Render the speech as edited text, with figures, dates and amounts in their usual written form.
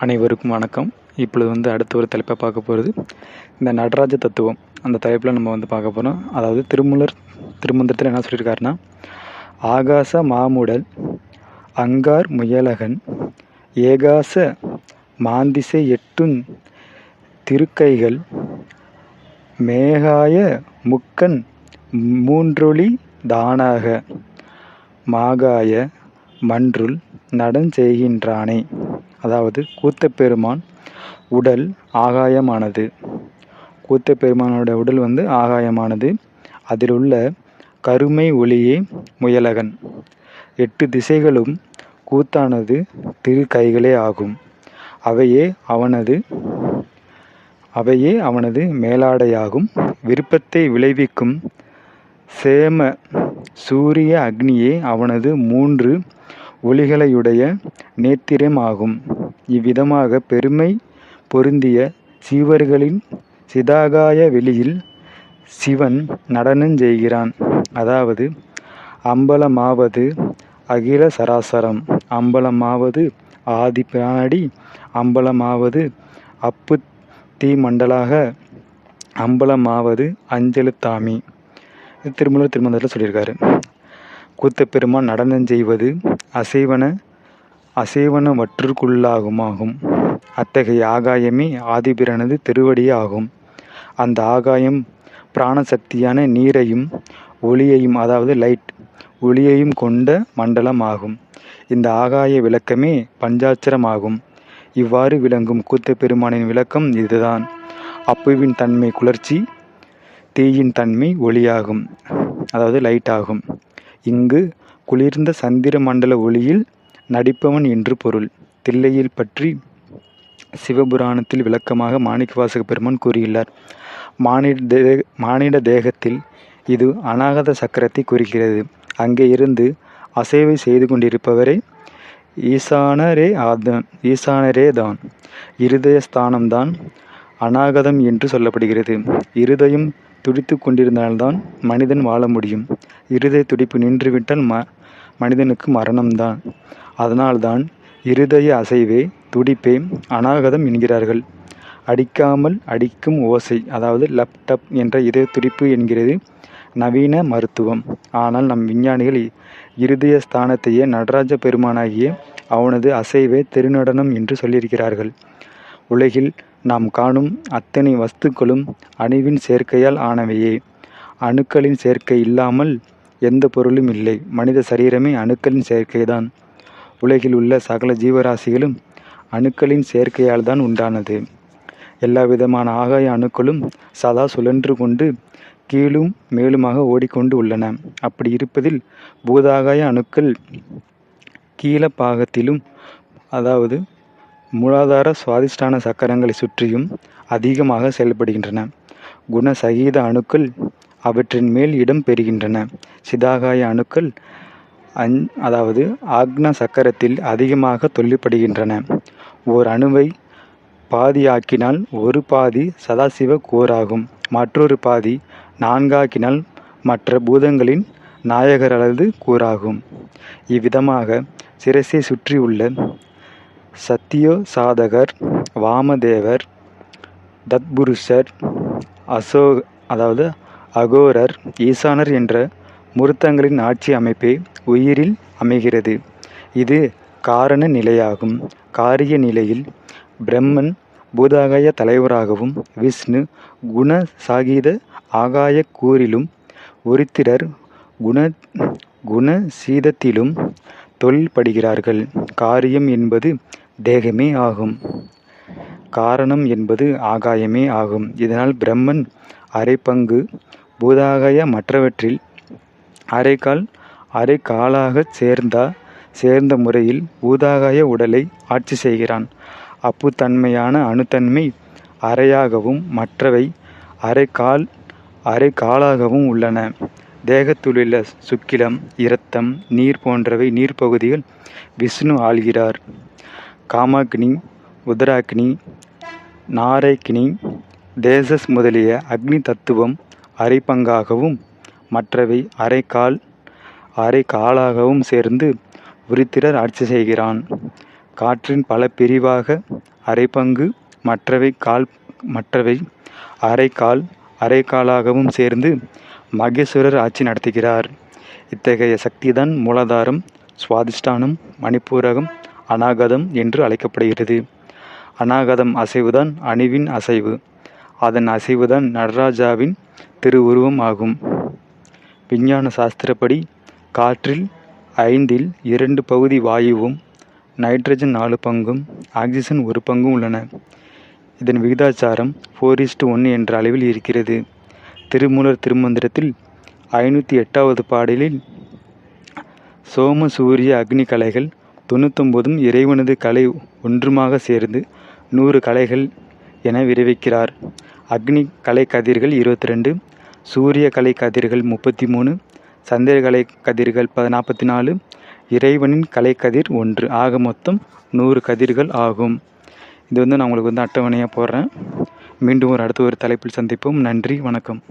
அனைவருக்கும் வணக்கம். இப்பொழுது அடுத்த ஒரு தலைப்பை பார்க்க போகிறது இந்த நடராஜ தத்துவம். அந்த தலைப்பில் நம்ம பார்க்க போகிறோம். அதாவது திருமூலர் திருமந்திரத்தில் என்ன சொல்லியிருக்காருன்னா, ஆகாச மாமுடல் அங்கார் முயலகன் ஏகாச மாந்திசை எட்டுந் திருக்கைகள் மேகாய முக்கண் மூன்றொளி தானாக மாகாய மன்றுள் நடஞ்செய்கின்றானே. அதாவது கூத்தப்பெருமான் உடல் ஆகாயமானது. கூத்தப்பெருமானோட உடல் ஆகாயமானது. அதில் உள்ள கருமை ஒளியே முயலகன். 8 திசைகளும் கூத்தானது திரு கைகளே ஆகும். அவையே அவனது மேலாடையாகும். விருப்பத்தை விளைவிக்கும் சேம சூரிய அக்னியே அவனது 3 ஒளிகளையுடைய நேத்திரம் ஆகும். இவ்விதமாக பெருமை பொருந்திய சீவர்களின் சிதாகாய வெளியில் சிவன் நடனஞ்செய்கிறான். அதாவது அம்பலமாவது அகில சராசரம், அம்பலமாவது ஆதி பிரானடி, அம்பலமாவது அப்பு தீ மண்டலாக, அம்பலமாவது அஞ்செழுத்தாமி. திருமூலர் திருமந்திரத்தில் சொல்லியிருக்காரு. கூத்தப்பெருமான் நடனஞ்செய்வது அசைவனவற்றுக்குள்ளாகுமாகும். அத்தகைய ஆகாயமே ஆதிபிரானது திருவடியே ஆகும். அந்த ஆகாயம் பிராணசக்தியான நீரையும் ஒளியையும், அதாவது லைட் ஒளியையும் கொண்ட மண்டலம் ஆகும். இந்த ஆகாய விளக்கமே பஞ்சாட்சரம் ஆகும். இவ்வாறு விளங்கும் கூத்தப்பெருமானின் விளக்கம் இதுதான். அப்புவின் தன்மை குளிர்ச்சி, தீயின் தன்மை ஒளியாகும், அதாவது லைட் ஆகும். இங்கு குளிர்ந்த சந்திர மண்டல ஒளியில் நடிப்பவன் என்று பொருள். தில்லையில் பற்றி சிவபுராணத்தில் விளக்கமாக மாணிக்கவாசக பெருமான் கூறியுள்ளார். மானிட தேகத்தில் இது அநாகத சக்கரத்தை குறிக்கிறது. அங்கே இருந்து அசைவை செய்து கொண்டிருப்பவரே ஈசானரே தான். இருதய ஸ்தானம்தான் அநாகதம் என்று சொல்லப்படுகிறது. இருதயம் துடித்து கொண்டிருந்தால்தான் மனிதன் வாழ முடியும். இருதய துடிப்பு நின்றுவிட்டால் மனிதனுக்கு மரணம்தான். அதனால்தான் இருதய அசைவே துடிப்பே அநாகதம் என்கிறார்கள். அடிக்காமல் அடிக்கும் ஓசை, அதாவது லப்டப் என்ற இதய துடிப்பு என்கிறது நவீன மருத்துவம். ஆனால் நம் விஞ்ஞானிகள் இருதய ஸ்தானத்தையே நடராஜ பெருமானாகிய அவனது அசைவே திருநடனம் என்று சொல்லியிருக்கிறார்கள். உலகில் நாம் காணும் அத்தனை வஸ்துக்களும் அணுவின் சேர்க்கையால் ஆனவையே. அணுக்களின் சேர்க்கை இல்லாமல் எந்த பொருளும் இல்லை. மனித சரீரமே அணுக்களின் சேர்க்கைதான். உலகில் உள்ள சகல ஜீவராசிகளும் அணுக்களின் சேர்க்கையால் தான் உண்டானது. எல்லா விதமான ஆகாய அணுக்களும் சதா சுழன்று கொண்டு கீழும் மேலுமாக ஓடிக்கொண்டு உள்ளன. அப்படி இருப்பதில் பூதாகாய அணுக்கள் கீழ பாகத்திலும், அதாவது மூலாதார சுவாதிஷ்டான சக்கரங்களை சுற்றியும் அதிகமாக செயல்படுகின்றன. குணசகீத அணுக்கள் அவற்றின் மேல் இடம் பெறுகின்றன. சிதாகாய அணுக்கள் அதாவது ஆக்ன சக்கரத்தில் அதிகமாக தொல்லைப்படுகின்றன. ஓர் அணுவை பாதியாக்கினால் ஒரு பாதி சதாசிவ கோராகும். மற்றொரு பாதி 4ஆக்கினால் மற்ற பூதங்களின் நாயகரது கூறாகும். இவ்விதமாக சிரசை சுற்றியுள்ள சத்தியோசாதகர், வாமதேவர், தத்புருஷர், அகோரர், ஈசானர் என்ற மூர்த்தங்களின் ஆட்சி அமைப்பே உயிரில் அமைகிறது. இது காரண நிலையாகும். காரிய நிலையில் பிரம்மன் பூதாகாய தலைவராகவும், விஷ்ணு குணசாகீத ஆகாய கூறிலும், உருத்திரர் குணசீதத்திலும் தொல்படுகிறார்கள். காரியம் என்பது தேகமே ஆகும். காரணம் என்பது ஆகாயமே ஆகும். இதனால் பிரம்மன் அரை பங்கு பூதாகாய மற்றவற்றில் அரை காலாகச் சேர்ந்த முறையில் பூதாகாய உடலை ஆட்சி செய்கிறான். அப்புத்தன்மையான அணுத்தன்மை அரையாகவும் மற்றவை அரை காலாகவும் உள்ளன. தேகத்திலுள்ள சுக்கிலம், இரத்தம், நீர் போன்றவை நீர்ப்பகுதிகள் விஷ்ணு ஆள்கிறார். காமாக்னி, உதராக்னி, நாரைக்னி, தேசஸ் முதலிய அக்னி தத்துவம் அரை பங்காகவும் மற்றவை அரை காலாகவும் சேர்ந்து உருத்திரர் ஆட்சி செய்கிறான். காற்றின் பல பிரிவாக அரை பங்கு மற்றவை அரை காலாகவும் சேர்ந்து மகேஸ்வரர் ஆட்சி நடத்துகிறார். இத்தகைய சக்திதான் மூலாதாரம், சுவாதிஷ்டானம், மணிப்பூரகம், அநாகதம் என்று அழைக்கப்படுகிறது. அநாகதம் அசைவுதான் அணுவின் அசைவு. அதன் அசைவுதான் நடராஜாவின் திருவுருவம் ஆகும். விஞ்ஞான சாஸ்திரப்படி காற்றில் 5இல் 2 பகுதி வாயுவும், நைட்ரஜன் 4 பங்கும், ஆக்சிஜன் 1 பங்கும் உள்ளன. இதன் விகிதாச்சாரம் 4:1 என்ற அளவில் இருக்கிறது. திருமூலர் திருமந்திரத்தில் 508வது பாடலில் சோம சூரிய அக்னி கலைகள் 99ம் இறைவனது கலை ஒன்றுமாக சேர்ந்து 100 கலைகள் என விரைவிக்கிறார். அக்னி கலை கதிர்கள் 22, சூரிய கலை கதிர்கள் 33, சந்திர கலை கதிர்கள் 44, இறைவனின் கலை கதிர் 1 ஆக மொத்தம் 100 கதிர்கள் ஆகும். இது நான் உங்களுக்கு அட்டவணையாக போடுறேன். மீண்டும் அடுத்த ஒரு தலைப்பில் சந்திப்போம். நன்றி, வணக்கம்.